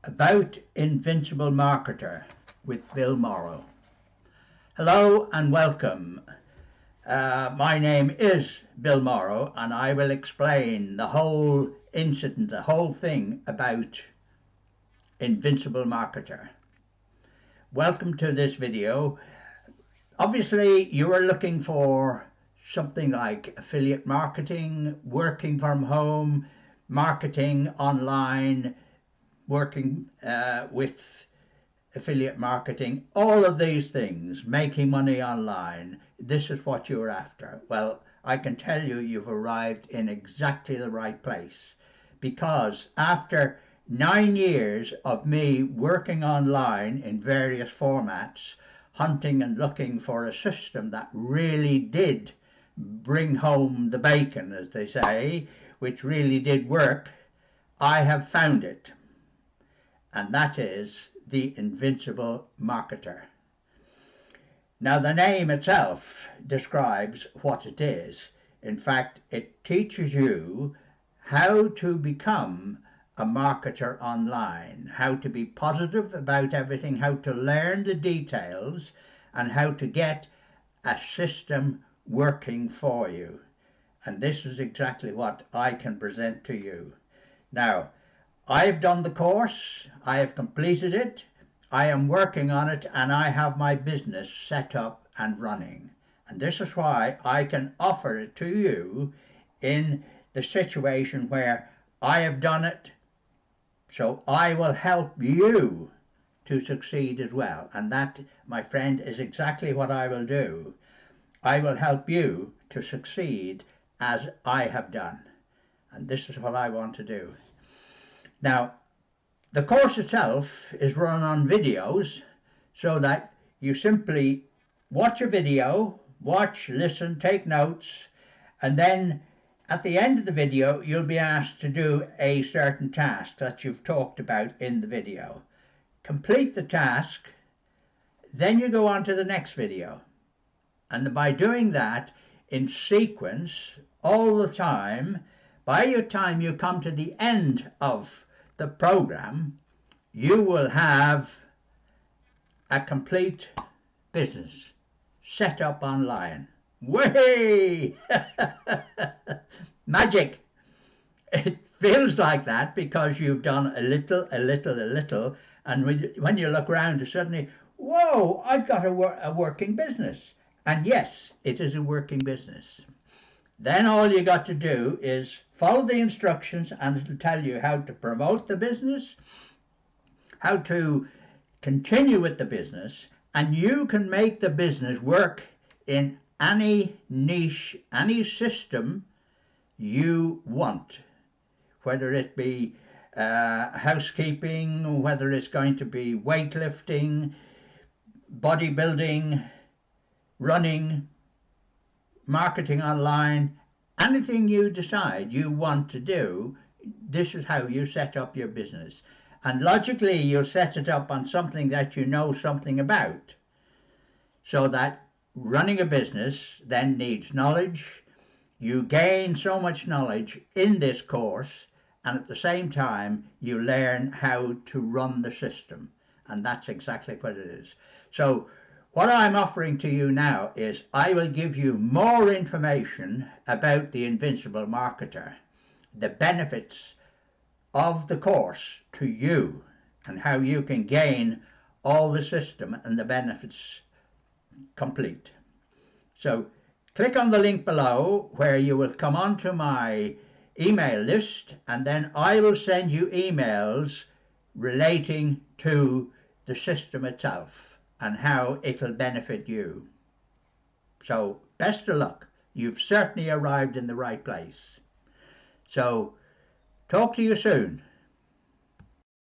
About Invincible Marketer with Bill Morrow. Hello and welcome. My name is Bill Morrow and I will explain the whole incident, the whole thing about Invincible Marketer. Welcome to this video. Obviously you are looking for something like affiliate marketing, working from home, marketing online, working with affiliate marketing, all of these things, making money online. This is what you're after. Well, I can tell you you've arrived in exactly the right place, because after 9 years of me working online in various formats, hunting and looking for a system that really did bring home the bacon, as they say, which really did work, I have found it. And that is the Invincible Marketer. Now, the name itself describes what it is. In fact, it teaches you how to become a marketer online, how to be positive about everything, how to learn the details, and how to get a system working for you. And this is exactly what I can present to you. Now, I've done the course, I have completed it, I am working on it, and I have my business set up and running. And this is why I can offer it to you in the situation where I have done it, so I will help you to succeed as well. And that, my friend, is exactly what I will do. I will help you to succeed as I have done. And this is what I want to do. Now, the course itself is run on videos, so that you simply watch a video, listen, take notes, and then at the end of the video you'll be asked to do a certain task that you've talked about in the video. Complete the task, then you go on to the next video. And by doing that in sequence all the time, by the time you come to the end of the program, you will have a complete business set up online. Way! Magic! It feels like that because you've done a little, and when you look around, suddenly, whoa, I've got a working business. And yes, it is a working business. Then all you got to do is follow the instructions, and it'll tell you how to promote the business, how to continue with the business, and you can make the business work in any niche, any system you want, whether it be housekeeping, whether it's going to be weightlifting, bodybuilding, running, marketing online, anything you decide you want to do. This is how you set up your business. And logically you'll set it up on something that you know something about, so that running a business then needs knowledge. You gain so much knowledge in this course, and at the same time you learn how to run the system, and that's exactly what it is. So what I'm offering to you now is I will give you more information about the Invincible Marketer, the benefits of the course to you, and how you can gain all the system and the benefits complete. So click on the link below where you will come onto my email list, and then I will send you emails relating to the system itself and how it'll benefit you. So best of luck. You've certainly arrived in the right place. So talk to you soon.